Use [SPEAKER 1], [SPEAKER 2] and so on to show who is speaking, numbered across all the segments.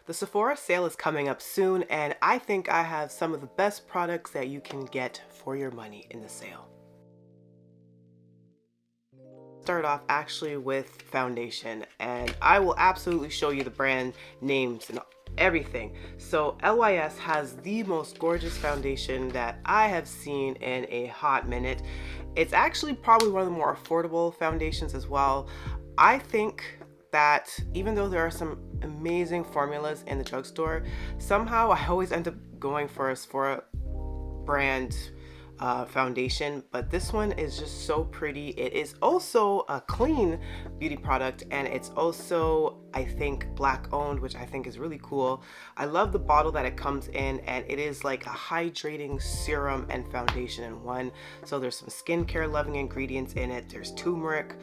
[SPEAKER 1] The Sephora sale is coming up soon, and I think I have some of the best products that you can get for your money in the sale. Start off actually with foundation, and I will absolutely show you the brand names and everything. So LYS has the most gorgeous foundation that I have seen in a hot minute. It's actually probably one of the more affordable foundations as well. I think that even though there are some amazing formulas in the drugstore, somehow I always end up going for a Sephora brand foundation, but this one is just so pretty. It is also a clean beauty product, and it's also, I think, black owned, which I think is really cool. I love the bottle that it comes in, and it is like a hydrating serum and foundation in one. So there's some skincare loving ingredients in it. There's turmeric,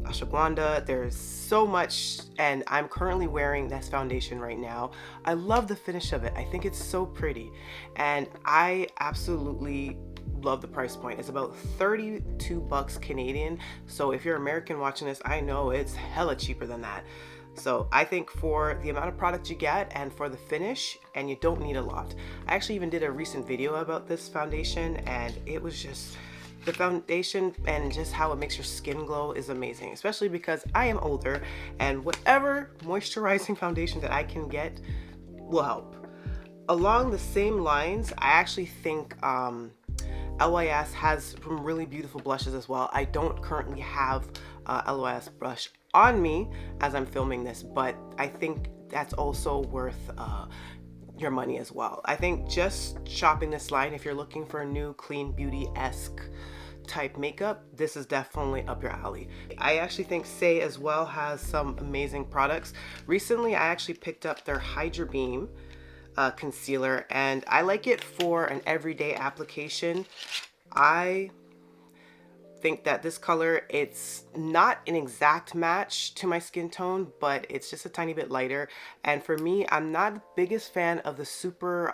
[SPEAKER 1] ashwagandha, there's so much, and I'm currently wearing this foundation right now. I love the finish of it. I think it's so pretty, and I absolutely love the price point. It's about 32 bucks Canadian. So if you're American watching this, I know it's hella cheaper than that. So I think for the amount of product you get and for the finish, and you don't need a lot. I actually even did a recent video about this foundation, and it was just, the foundation and just how it makes your skin glow is amazing, especially because I am older, and whatever moisturizing foundation that I can get will help. Along the same lines, I actually think LYS has some really beautiful blushes as well. I don't currently have LYS blush on me as I'm filming this, but I think that's also worth your money as well. I think just shopping this line, if you're looking for a new clean beauty-esque type makeup, this is definitely up your alley. I actually think Say as well has some amazing products. Recently, I actually picked up their Hydra Beam concealer, and I like it for an everyday application. I think that this color, it's not an exact match to my skin tone, but it's just a tiny bit lighter. And for me, I'm not the biggest fan of the super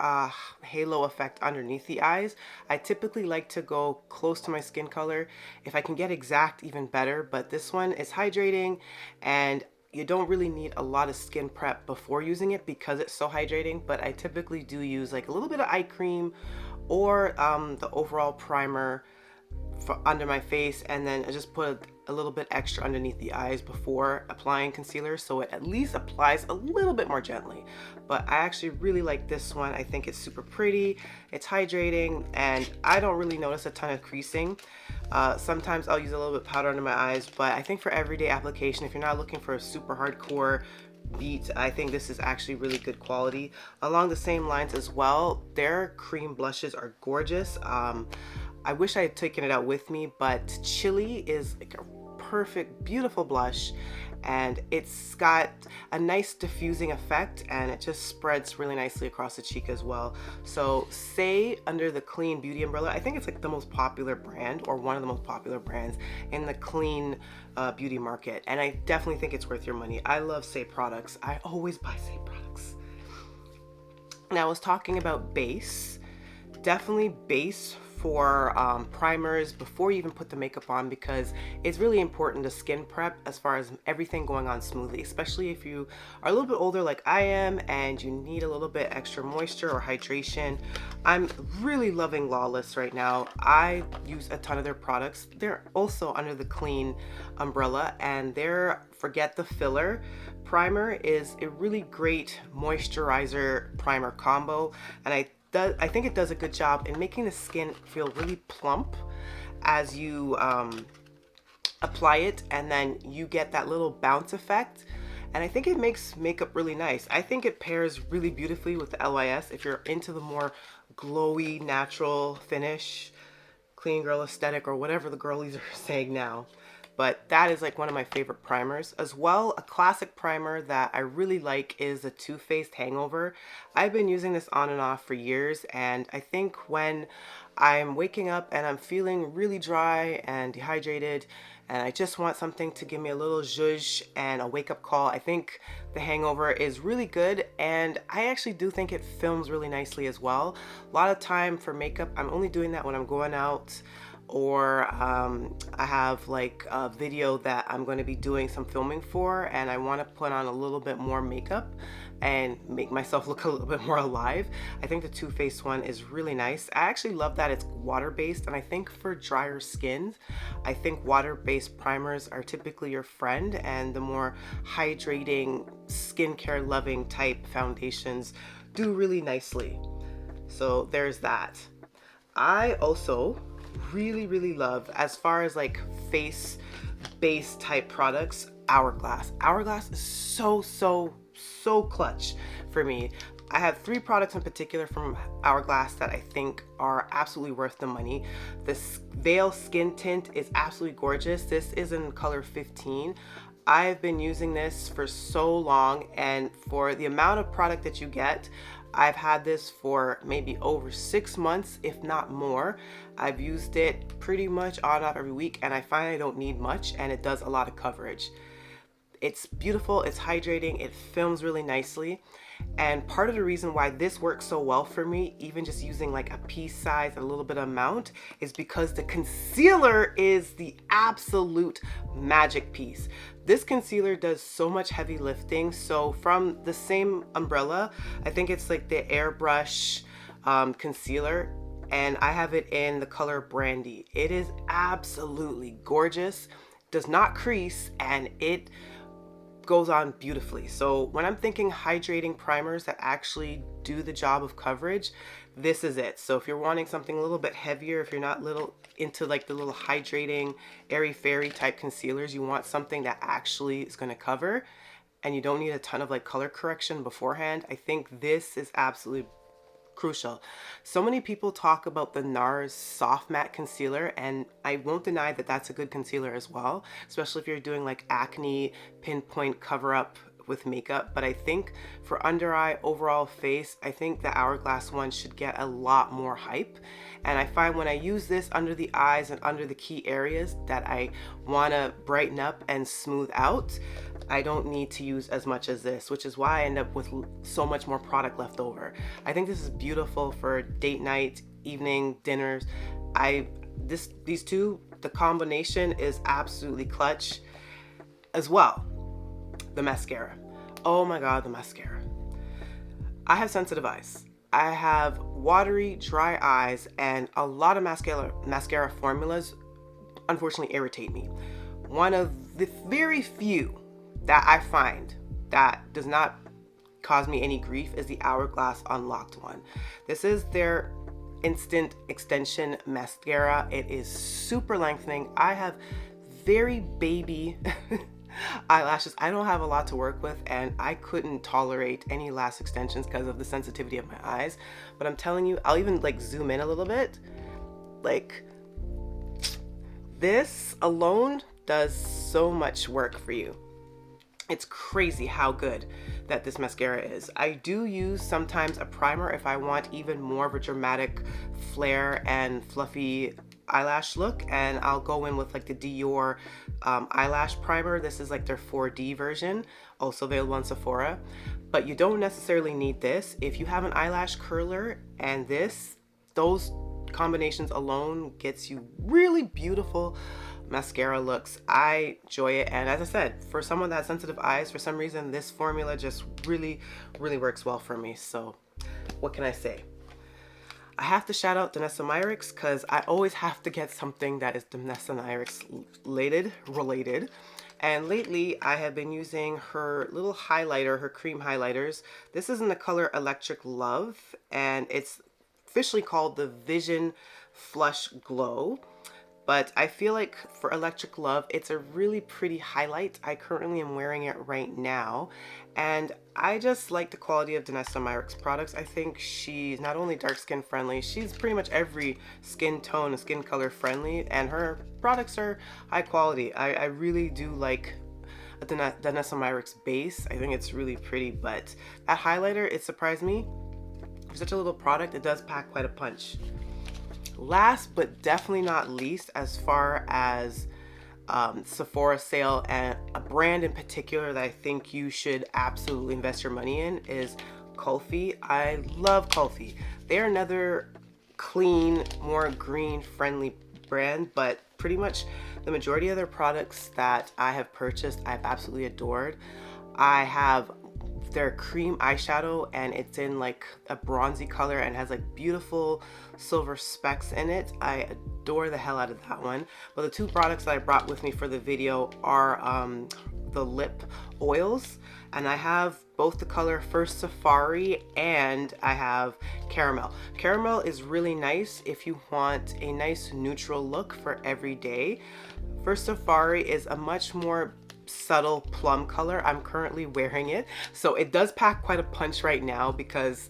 [SPEAKER 1] halo effect underneath the eyes. I typically like to go close to my skin color. If I can get exact, even better, but this one is hydrating, and you don't really need a lot of skin prep before using it because it's so hydrating. But I typically do use like a little bit of eye cream or the overall primer under my face, and then I just put a little bit extra underneath the eyes before applying concealer, so it at least applies a little bit more gently. But I actually really like this one. I think it's super pretty, it's hydrating, and I don't really notice a ton of creasing. Sometimes I'll use a little bit of powder under my eyes, but I think for everyday application, if you're not looking for a super hardcore beat, I think this is actually really good quality. Along the same lines as well, their cream blushes are gorgeous. I wish I had taken it out with me, but Chili is like a perfect, beautiful blush, and it's got a nice diffusing effect, and it just spreads really nicely across the cheek as well. So Say, under the clean beauty umbrella, I think it's like the most popular brand, or one of the most popular brands in the clean beauty market, and I definitely think it's worth your money. I love Say products. I always buy Say products. Now I was talking about base. Definitely base for primers before you even put the makeup on, because it's really important to skin prep as far as everything going on smoothly, especially if you are a little bit older like I am and you need a little bit extra moisture or hydration. I'm really loving Lawless right now. I use a ton of their products. They're also under the clean umbrella, and their Forget the Filler primer is a really great moisturizer primer combo, and I think it does a good job in making the skin feel really plump as you apply it, and then you get that little bounce effect, and I think it makes makeup really nice. I think it pairs really beautifully with the LYS if you're into the more glowy, natural finish, clean girl aesthetic, or whatever the girlies are saying now. But that is like one of my favorite primers. As well, a classic primer that I really like is the Too Faced Hangover. I've been using this on and off for years, and I think when I'm waking up and I'm feeling really dry and dehydrated, and I just want something to give me a little zhuzh and a wake-up call, I think the Hangover is really good, and I actually do think it films really nicely as well. A lot of time for makeup, I'm only doing that when I'm going out or I have like a video that I'm going to be doing some filming for, and I want to put on a little bit more makeup and make myself look a little bit more alive. I think the Too Faced one is really nice. I actually love that it's water-based, and I think for drier skin, I think water-based primers are typically your friend, and the more hydrating, skincare loving type foundations do really nicely. So there's that. I also really love, as far as like face base type products, Hourglass. Hourglass is so clutch for me. I have 3 products in particular from Hourglass that I think are absolutely worth the money. This Veil Skin Tint is absolutely gorgeous. This is in color 15. I've been using this for so long, and for the amount of product that you get, I've had this for maybe over 6 months, if not more. I've used it pretty much on and off every week, and I find I don't need much, and it does a lot of coverage. It's beautiful, it's hydrating, it films really nicely. And part of the reason why this works so well for me, even just using like a piece size, a little bit amount, is because the concealer is the absolute magic piece. This concealer does so much heavy lifting. So from the same umbrella, I think it's like the Airbrush concealer, and I have it in the color Brandy. It is absolutely gorgeous, does not crease, and it goes on beautifully. So when I'm thinking hydrating primers that actually do the job of coverage, this is it. So if you're wanting something a little bit heavier, if you're not little into like the little hydrating airy fairy type concealers, you want something that actually is going to cover, and you don't need a ton of like color correction beforehand, I think this is absolutely crucial. So many people talk about the NARS Soft Matte Concealer, and I won't deny that that's a good concealer as well, especially if you're doing like acne pinpoint cover up with makeup. But I think for under eye, overall face, I think the Hourglass one should get a lot more hype. And I find when I use this under the eyes and under the key areas that I want to brighten up and smooth out, I don't need to use as much as this, which is why I end up with so much more product left over. I think this is beautiful for date night, evening, dinners. These two, the combination is absolutely clutch. As well, the mascara. Oh my God, the mascara. I have sensitive eyes. I have watery, dry eyes, and a lot of mascara formulas unfortunately irritate me. One of the very few that I find that does not cause me any grief is the Hourglass Unlocked one. This is their instant extension mascara. It is super lengthening. I have very baby eyelashes. I don't have a lot to work with, and I couldn't tolerate any lash extensions because of the sensitivity of my eyes. But I'm telling you, I'll even like zoom in a little bit. Like, this alone does so much work for you. It's crazy how good that this mascara is. I do use sometimes a primer if I want even more of a dramatic flare and fluffy eyelash look, and I'll go in with like the Dior eyelash primer. This is like their 4D version, also available on Sephora. But you don't necessarily need this. If you have an eyelash curler and those combinations alone gets you really beautiful mascara looks. I enjoy it, and as I said, for someone that has sensitive eyes, for some reason this formula just really works well for me. So what can I say? I have to shout out Danessa Myricks because I always have to get something that is Danessa Myricks related. And lately I have been using her little highlighter, her cream highlighters. This is in the color Electric Love, and it's officially called the Vision Flush Glow. But I feel like for Electric Love, it's a really pretty highlight. I currently am wearing it right now, and I just like the quality of Danessa Myricks products. I think she's not only dark skin friendly, she's pretty much every skin tone and skin color friendly, and her products are high quality. I really do like a Danessa Myricks base. I think it's really pretty, but that highlighter, it surprised me. For such a little product, it does pack quite a punch. Last but definitely not least, as far as Sephora Sale, and a brand in particular that I think you should absolutely invest your money in, is Kulfi. I love Kulfi. They're another clean, more green friendly brand, but pretty much the majority of their products that I have purchased, I've absolutely adored. I have their cream eyeshadow, and it's in like a bronzy color and has like beautiful silver specks in it. I adore the hell out of that one. But the two products that I brought with me for the video are the lip oils, and I have both the color First Safari and I have Caramel. Caramel is really nice if you want a nice neutral look for every day. First Safari is a much more subtle plum color. I'm currently wearing it, so it does pack quite a punch right now because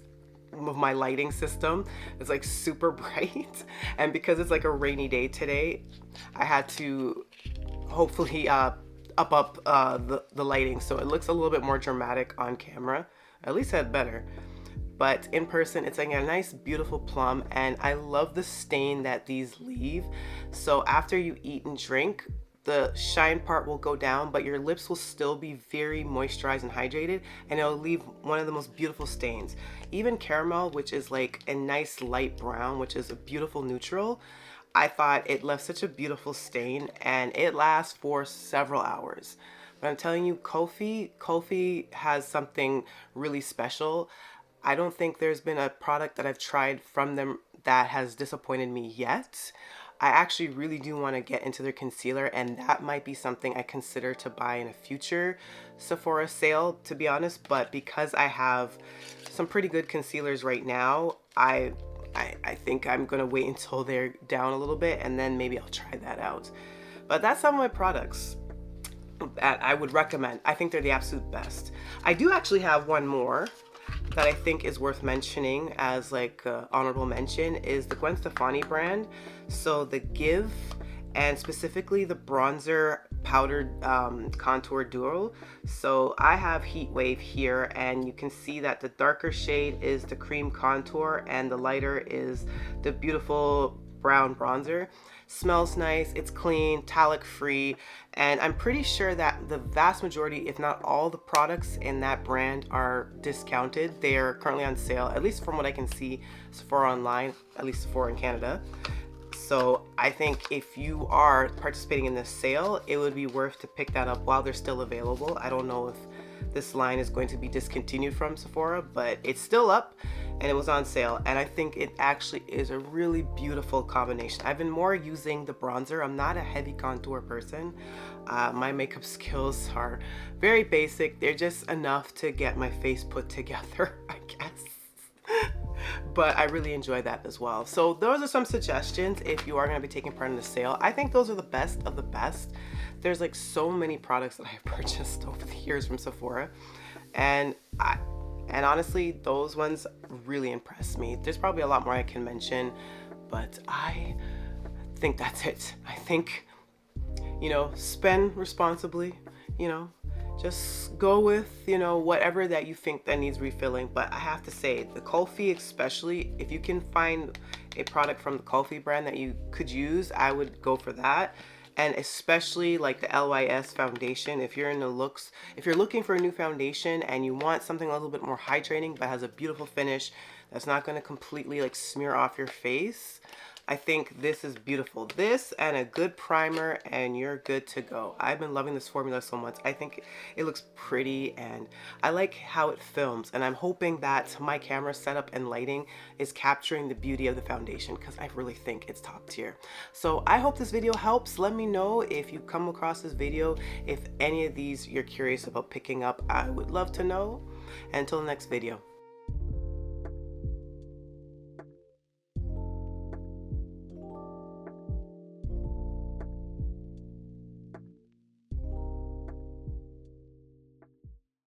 [SPEAKER 1] of my lighting system. It's like super bright, and because it's like a rainy day today, I had to hopefully up the lighting so it looks a little bit more dramatic on camera. At least that's better. But in person, it's like a nice, beautiful plum, and I love the stain that these leave. So after you eat and drink, the shine part will go down, but your lips will still be very moisturized and hydrated, and it'll leave one of the most beautiful stains. Even Caramel, which is like a nice light brown, which is a beautiful neutral, I thought it left such a beautiful stain, and it lasts for several hours. But I'm telling you, Kofi has something really special. I don't think there's been a product that I've tried from them that has disappointed me yet. I actually really do want to get into their concealer, and that might be something I consider to buy in a future Sephora sale, to be honest. But because I have some pretty good concealers right now, I think I'm gonna wait until they're down a little bit, and then maybe I'll try that out. But that's some of my products that I would recommend. I think they're the absolute best. I do actually have one more that I think is worth mentioning as like honorable mention, is the Gwen Stefani brand. So the Give, and specifically the bronzer powdered contour duo. So I have Heat Wave here, and you can see that the darker shade is the cream contour and the lighter is the beautiful brown bronzer. Smells nice, it's clean, talc free, and I'm pretty sure that the vast majority, if not all, the products in that brand are discounted. They are currently on sale, at least from what I can see, Sephora online, at least Sephora in Canada. So I think if you are participating in this sale, it would be worth to pick that up while they're still available. I don't know if this line is going to be discontinued from Sephora, but it's still up and it was on sale, and I think it actually is a really beautiful combination. I've been more using the bronzer. I'm not a heavy contour person. My makeup skills are very basic. They're just enough to get my face put together, I guess. But I really enjoy that as well. So those are some suggestions if you are going to be taking part in the sale. I think those are the best of the best. There's like so many products that I've purchased over the years from Sephora, and honestly, those ones really impressed me. There's probably a lot more I can mention, but I think that's it. I think, you know, spend responsibly, you know, just go with, you know, whatever that you think that needs refilling. But I have to say, the Kofi especially, if you can find a product from the Kofi brand that you could use, I would go for that. And especially like the LYS foundation, if you're looking for a new foundation and you want something a little bit more hydrating but has a beautiful finish that's not going to completely like smear off your face, I think this is beautiful. This and a good primer and you're good to go. I've been loving this formula so much. I think it looks pretty and I like how it films, and I'm hoping that my camera setup and lighting is capturing the beauty of the foundation, because I really think it's top tier. So I hope this video helps. Let me know if you come across this video, if any of these you're curious about picking up. I would love to know. Until the next video.